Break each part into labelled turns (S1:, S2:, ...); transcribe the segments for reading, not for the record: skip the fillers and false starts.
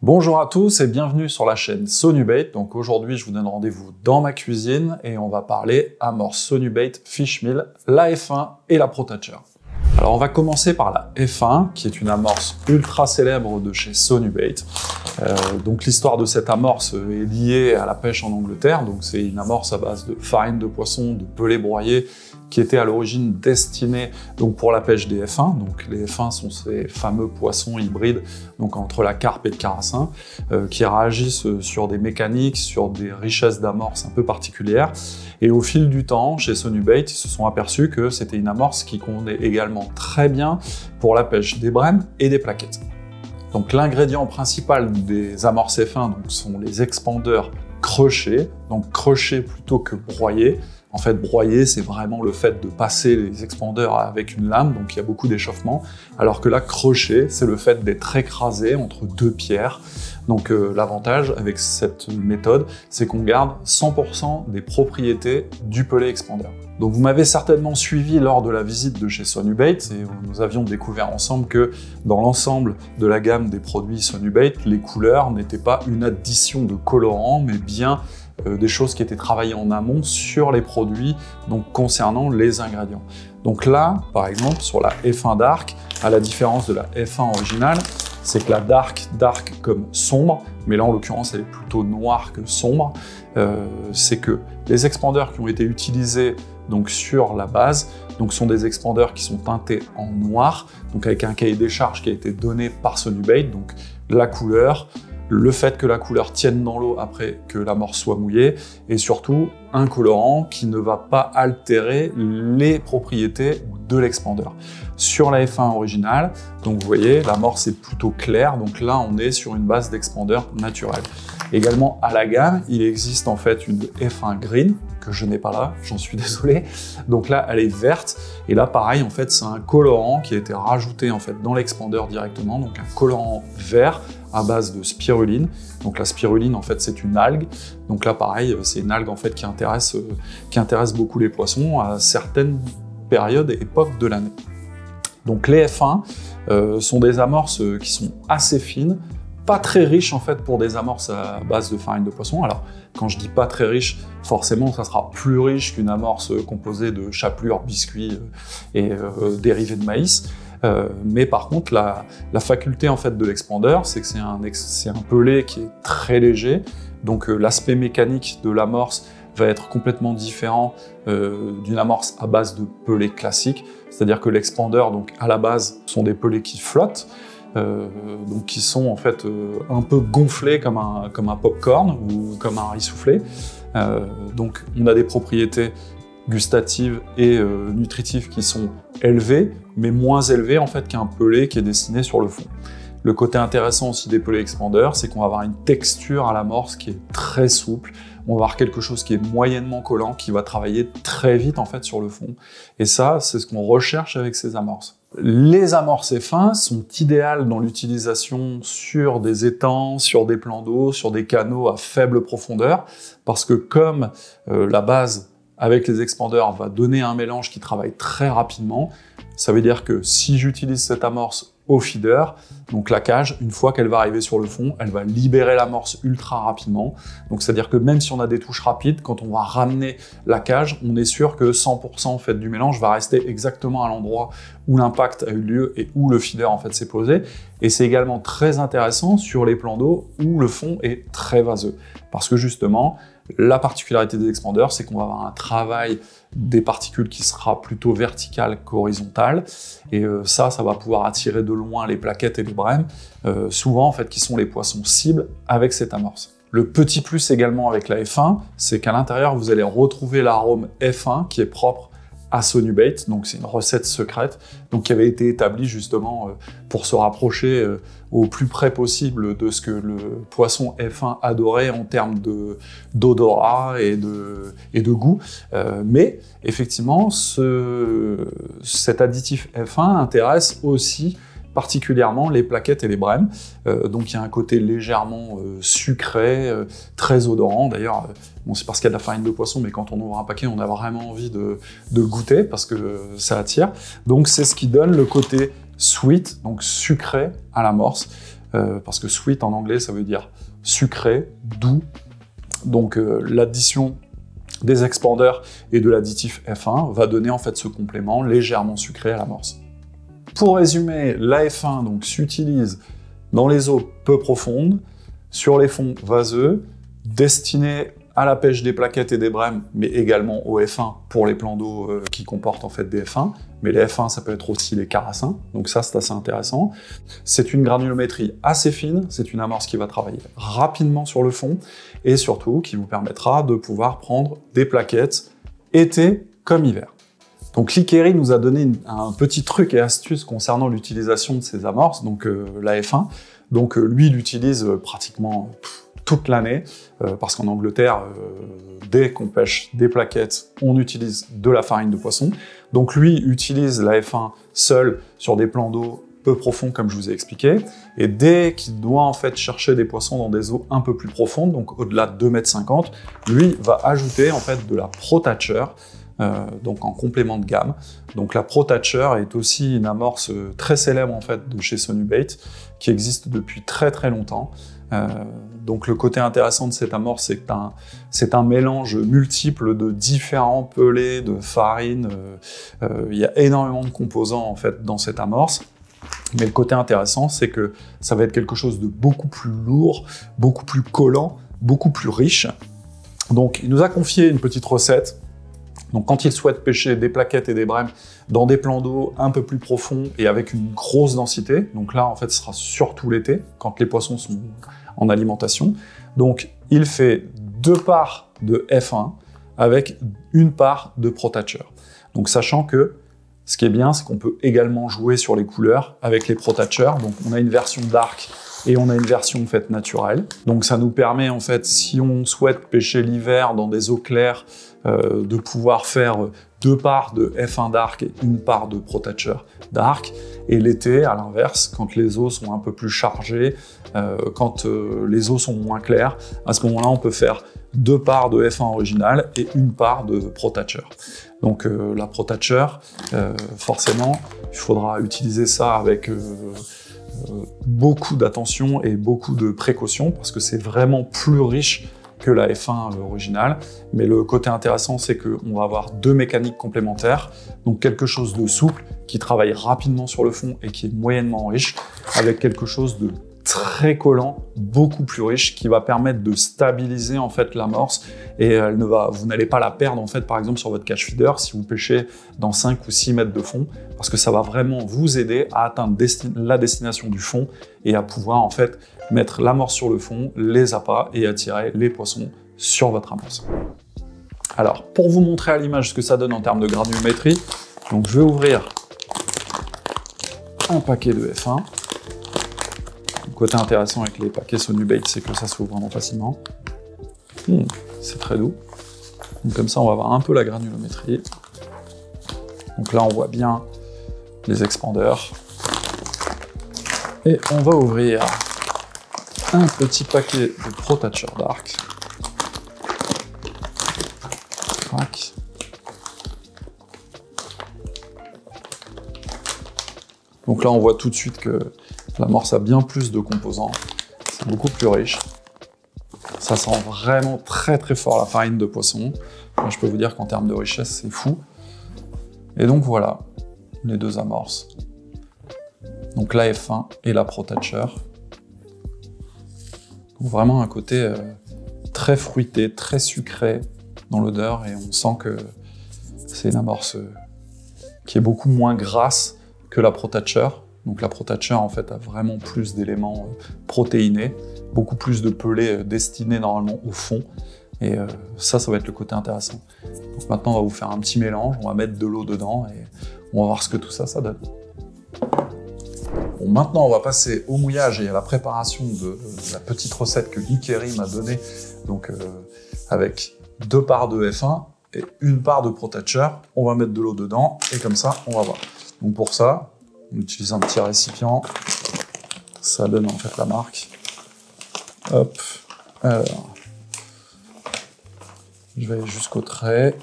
S1: Bonjour à tous et bienvenue sur la chaîne Sonubait. Donc aujourd'hui, je vous donne rendez-vous dans ma cuisine et on va parler amorce Sonubait Fish Meal, la F1 et la ProTatcher. Alors on va commencer par la F1, qui est une amorce ultra célèbre de chez Sonubait. Donc l'histoire de cette amorce est liée à la pêche en Angleterre. Donc c'est une amorce à base de farine de poisson, de pelés broyés, qui était à l'origine destinée donc pour la pêche des F1. Donc les F1 sont ces fameux poissons hybrides, donc entre la carpe et le carassin, qui réagissent sur des mécaniques, sur des richesses d'amorce un peu particulières. Et au fil du temps, chez Sonubait, ils se sont aperçus que c'était une amorce qui convenait également très bien pour la pêche des brèmes et des plaquettes. Donc l'ingrédient principal des amorces F1 donc, sont les expandeurs crochets, donc crochets plutôt que broyés. En fait, broyer, c'est vraiment le fait de passer les expandeurs avec une lame, donc il y a beaucoup d'échauffement, alors que là, crochet, c'est le fait d'être écrasé entre deux pierres. Donc l'avantage avec cette méthode, c'est qu'on garde 100% des propriétés du pellet expandeur. Donc vous m'avez certainement suivi lors de la visite de chez Sonubait, et nous avions découvert ensemble que dans l'ensemble de la gamme des produits Sonubait, les couleurs n'étaient pas une addition de colorants, mais bien des choses qui étaient travaillées en amont sur les produits, donc concernant les ingrédients. Donc là, par exemple, sur la F1 Dark, à la différence de la F1 originale, c'est que la Dark comme sombre, mais là en l'occurrence elle est plutôt noire que sombre, c'est que les expandeurs qui ont été utilisés donc sur la base donc sont des expandeurs qui sont teintés en noir, donc avec un cahier des charges qui a été donné par Sonubait, donc la couleur, le fait que la couleur tienne dans l'eau après que l'amorce soit mouillée, et surtout un colorant qui ne va pas altérer les propriétés de l'expandeur. Sur la F1 originale, donc vous voyez, l'amorce est plutôt claire, donc là on est sur une base d'expandeur naturel. Également à la gamme, il existe en fait une F1 Green, que je n'ai pas là, j'en suis désolé. Donc là, elle est verte, et là pareil, en fait, c'est un colorant qui a été rajouté en fait dans l'expandeur directement, donc un colorant vert à base de spiruline. Donc la spiruline, en fait, c'est une algue. Donc là, pareil, c'est une algue en fait qui intéresse beaucoup les poissons à certaines périodes et époques de l'année. Donc les F1 sont des amorces qui sont assez fines, pas très riches en fait pour des amorces à base de farine de poisson. Alors quand je dis pas très riche, forcément ça sera plus riche qu'une amorce composée de chapelure, biscuits et dérivés de maïs. Mais par contre la faculté en fait de l'expandeur, c'est que c'est un pellet qui est très léger, donc l'aspect mécanique de l'amorce va être complètement différent d'une amorce à base de pellet classique, c'est-à-dire que l'expandeur donc à la base sont des pellets qui flottent, donc qui sont en fait un peu gonflés comme un pop-corn ou comme un riz soufflé. Donc on a des propriétés gustatives et nutritives qui sont élevées, mais moins élevées en fait qu'un pellet qui est destiné sur le fond. Le côté intéressant aussi des pellets expandeurs, c'est qu'on va avoir une texture à l'amorce qui est très souple. On va avoir quelque chose qui est moyennement collant, qui va travailler très vite en fait sur le fond. Et ça, c'est ce qu'on recherche avec ces amorces. Les amorces F1 sont idéales dans l'utilisation sur des étangs, sur des plans d'eau, sur des canaux à faible profondeur, parce que comme la base avec les expandeurs va donner un mélange qui travaille très rapidement, ça veut dire que si j'utilise cette amorce au feeder, donc la cage, une fois qu'elle va arriver sur le fond, elle va libérer l'amorce ultra rapidement. Donc c'est-à-dire que même si on a des touches rapides, quand on va ramener la cage, on est sûr que 100% en fait du mélange va rester exactement à l'endroit où l'impact a eu lieu et où le feeder en fait s'est posé. Et c'est également très intéressant sur les plans d'eau où le fond est très vaseux, parce que justement la particularité des expandeurs, c'est qu'on va avoir un travail des particules qui sera plutôt vertical qu'horizontal, et ça va pouvoir attirer de loin les plaquettes et les brèmes, souvent en fait qui sont les poissons cibles avec cette amorce. Le petit plus également avec la F1, c'est qu'à l'intérieur vous allez retrouver l'arôme F1 qui est propre à Sonubait, donc c'est une recette secrète donc qui avait été établie justement pour se rapprocher au plus près possible de ce que le poisson F1 adorait en termes d'odorat et de goût. Mais effectivement, cet additif F1 intéresse aussi particulièrement les plaquettes et les brèmes. Donc il y a un côté légèrement sucré, très odorant. D'ailleurs, bon, c'est parce qu'il y a de la farine de poisson, mais quand on ouvre un paquet, on a vraiment envie de le goûter parce que ça attire. Donc c'est ce qui donne le côté sweet, donc sucré à l'amorce. parce que sweet en anglais, ça veut dire sucré, doux. Donc l'addition des expanders et de l'additif F1 va donner en fait ce complément légèrement sucré à l'amorce. Pour résumer, la F1 donc s'utilise dans les eaux peu profondes, sur les fonds vaseux, destinés à la pêche des plaquettes et des brèmes, mais également au F1 pour les plans d'eau qui comportent en fait des F1. Mais les F1, ça peut être aussi les carassins, donc ça c'est assez intéressant. C'est une granulométrie assez fine, c'est une amorce qui va travailler rapidement sur le fond, et surtout qui vous permettra de pouvoir prendre des plaquettes été comme hiver. Donc Liqueri nous a donné un petit truc et astuce concernant l'utilisation de ces amorces, donc la F1. Donc lui, il l'utilise pratiquement toute l'année, parce qu'en Angleterre, dès qu'on pêche des plaquettes, on utilise de la farine de poisson. Donc lui utilise la F1 seul sur des plans d'eau peu profonds, comme je vous ai expliqué, et dès qu'il doit en fait chercher des poissons dans des eaux un peu plus profondes, donc au-delà de 2,50 m, lui va ajouter en fait de la ProTatcher, donc en complément de gamme. Donc la ProTatcher est aussi une amorce très célèbre en fait de chez Sonubait, qui existe depuis très très longtemps. Donc le côté intéressant de cette amorce, c'est que c'est un mélange multiple de différents pelés, de farine. Il y a énormément de composants en fait dans cette amorce. Mais le côté intéressant, c'est que ça va être quelque chose de beaucoup plus lourd, beaucoup plus collant, beaucoup plus riche. Donc il nous a confié une petite recette. Donc quand il souhaite pêcher des plaquettes et des brèmes dans des plans d'eau un peu plus profonds et avec une grosse densité, donc là en fait ce sera surtout l'été, quand les poissons sont en alimentation, donc il fait 2 parts de F1 avec 1 part de ProTatcher. Donc sachant que ce qui est bien, c'est qu'on peut également jouer sur les couleurs avec les ProTatcher. Donc on a une version dark et on a une version en fait naturelle. Donc ça nous permet en fait, si on souhaite pêcher l'hiver dans des eaux claires, de pouvoir faire 2 parts de F1 dark et 1 part de ProTatcher dark. Et l'été, à l'inverse, quand les eaux sont un peu plus chargées, quand les eaux sont moins claires, à ce moment-là, on peut faire 2 parts de F1 original et 1 part de ProTatcher. Donc la ProTatcher, forcément, il faudra utiliser ça avec beaucoup d'attention et beaucoup de précaution, parce que c'est vraiment plus riche que la F1 originale. Mais le côté intéressant, c'est qu'on va avoir 2 mécaniques complémentaires, donc quelque chose de souple, qui travaille rapidement sur le fond et qui est moyennement riche, avec quelque chose de très collant, beaucoup plus riche, qui va permettre de stabiliser en fait l'amorce, et vous n'allez pas la perdre en fait, par exemple sur votre catch feeder si vous pêchez dans 5 ou 6 mètres de fond, parce que ça va vraiment vous aider à atteindre la destination du fond et à pouvoir en fait mettre l'amorce sur le fond, les appâts, et attirer les poissons sur votre amorce. Alors pour vous montrer à l'image ce que ça donne en termes de granulométrie, donc je vais ouvrir un paquet de F1. Le côté intéressant avec les paquets Sonubait, c'est que ça s'ouvre vraiment facilement. C'est très doux. Donc comme ça, on va avoir un peu la granulométrie. Donc là, on voit bien les expandeurs. Et on va ouvrir un petit paquet de ProTatcher Dark. Crac. Donc là, on voit tout de suite que l'amorce a bien plus de composants, c'est beaucoup plus riche. Ça sent vraiment très très fort la farine de poisson. Moi, je peux vous dire qu'en termes de richesse, c'est fou. Et donc voilà, les 2 amorces. Donc la F1 et la ProTatcher. Vraiment un côté très fruité, très sucré dans l'odeur, et on sent que c'est une amorce qui est beaucoup moins grasse que la ProTatcher. Donc la ProTatcher en fait a vraiment plus d'éléments protéinés, beaucoup plus de pelés destinés normalement au fond, et ça va être le côté intéressant. Donc maintenant on va vous faire un petit mélange, on va mettre de l'eau dedans et on va voir ce que tout ça donne. Bon, maintenant on va passer au mouillage et à la préparation de la petite recette que Liqueri m'a donnée, donc avec 2 parts de F1 et 1 part de ProTatcher. On va mettre de l'eau dedans et comme ça on va voir. Donc pour ça, on utilise un petit récipient, ça donne en fait la marque. Hop, alors, je vais aller jusqu'au trait.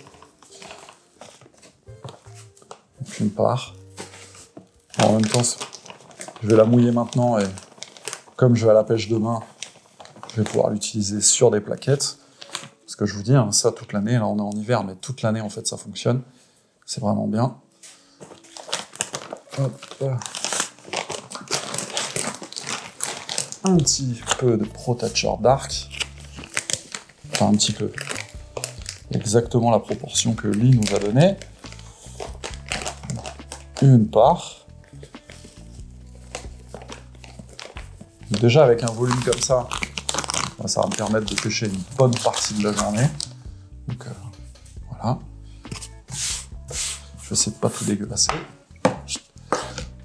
S1: Donc 1 part. En même temps, je vais la mouiller maintenant et comme je vais à la pêche demain, je vais pouvoir l'utiliser sur des plaquettes. Parce que je vous dis, hein, ça toute l'année, là on est en hiver, mais toute l'année en fait ça fonctionne. C'est vraiment bien. Hop. Un petit peu de Pro-Catcher Dark. Enfin un petit peu. Exactement la proportion que Lee nous a donnée. Une part. Déjà avec un volume comme ça va me permettre de pêcher une bonne partie de la journée. Donc voilà. Je vais essayer de pas tout dégueulasser.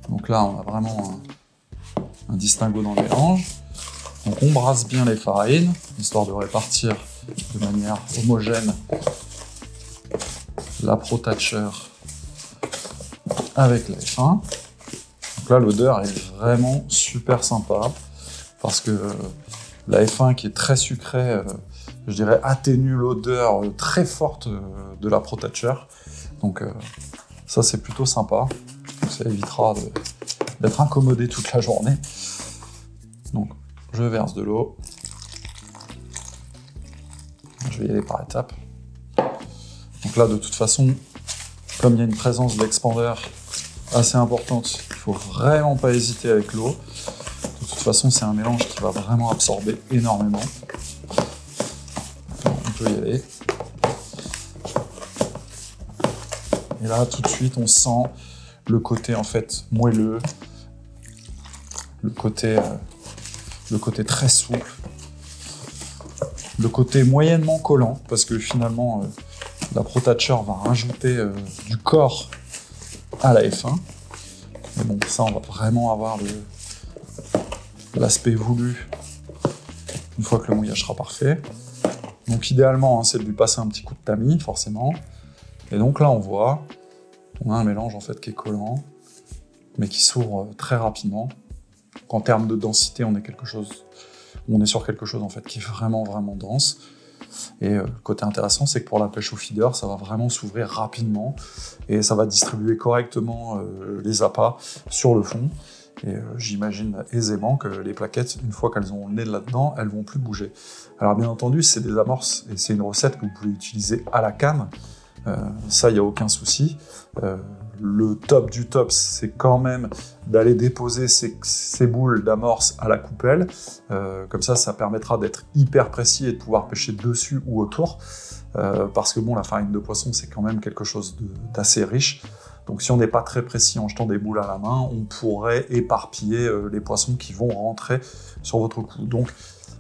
S1: Donc là on a vraiment un distinguo dans le mélange. Donc on brasse bien les farines, histoire de répartir de manière homogène la Pro-Catcher avec la F1. Donc là l'odeur est vraiment super sympa, parce que la F1 qui est très sucrée, je dirais atténue l'odeur très forte de la Pro-Catcher. Donc ça c'est plutôt sympa, ça évitera d'être incommodé toute la journée. Donc je verse de l'eau, je vais y aller par étapes. Donc là de toute façon, comme il y a une présence d'expander assez importante, il faut vraiment pas hésiter avec l'eau. De toute façon c'est un mélange qui va vraiment absorber énormément. On peut y aller. Et là tout de suite on sent le côté en fait moelleux, le côté très souple, le côté moyennement collant, parce que finalement la Pro-Catcher va rajouter du corps à la F1. Mais bon, ça on va vraiment avoir l'aspect voulu une fois que le mouillage sera parfait. Donc idéalement, hein, c'est de lui passer un petit coup de tamis, forcément. Et donc là on voit, on a un mélange en fait qui est collant, mais qui s'ouvre très rapidement. En termes de densité, on est sur quelque chose en fait qui est vraiment dense. Et le côté intéressant, c'est que pour la pêche au feeder, ça va vraiment s'ouvrir rapidement et ça va distribuer correctement les appâts sur le fond. Et j'imagine aisément que les plaquettes, une fois qu'elles ont le nez là-dedans, elles vont plus bouger. Alors bien entendu, c'est des amorces et c'est une recette que vous pouvez utiliser à la canne. Ça, il n'y a aucun souci. Le top du top, c'est quand même d'aller déposer ces boules d'amorce à la coupelle. Comme ça permettra d'être hyper précis et de pouvoir pêcher dessus ou autour. Parce que bon, la farine de poisson, c'est quand même quelque chose d'assez riche. Donc si on n'est pas très précis en jetant des boules à la main, on pourrait éparpiller les poissons qui vont rentrer sur votre coup. Donc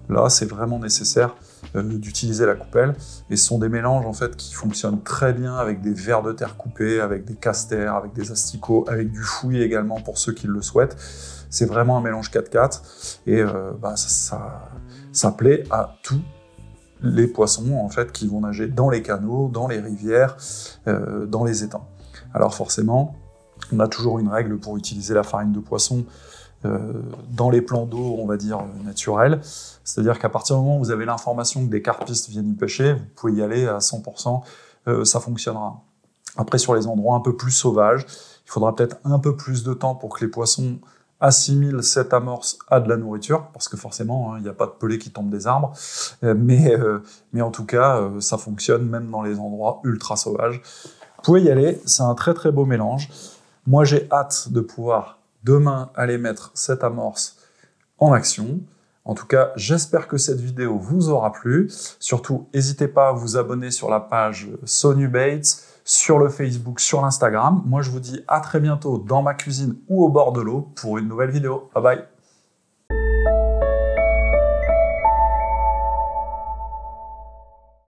S1: là, c'est vraiment nécessaire d'utiliser la coupelle. Et ce sont des mélanges en fait qui fonctionnent très bien avec des vers de terre coupés, avec des casters, avec des asticots, avec du fouillis également pour ceux qui le souhaitent. C'est vraiment un mélange 4-4 et ça plaît à tous les poissons en fait qui vont nager dans les canaux, dans les rivières, dans les étangs. Alors forcément, on a toujours une règle pour utiliser la farine de poisson dans les plans d'eau, on va dire, naturels. C'est-à-dire qu'à partir du moment où vous avez l'information que des carpistes viennent y pêcher, vous pouvez y aller à 100%, ça fonctionnera. Après, sur les endroits un peu plus sauvages, il faudra peut-être un peu plus de temps pour que les poissons assimilent cette amorce à de la nourriture, parce que forcément, il n'y a pas de pelés qui tombent des arbres, mais en tout cas, ça fonctionne même dans les endroits ultra sauvages. Vous pouvez y aller, c'est un très beau mélange. Moi, j'ai hâte de pouvoir demain aller mettre cette amorce en action. En tout cas, j'espère que cette vidéo vous aura plu. Surtout, n'hésitez pas à vous abonner sur la page Sonubaits, sur le Facebook, sur l'Instagram. Moi, je vous dis à très bientôt dans ma cuisine ou au bord de l'eau pour une nouvelle vidéo. Bye bye!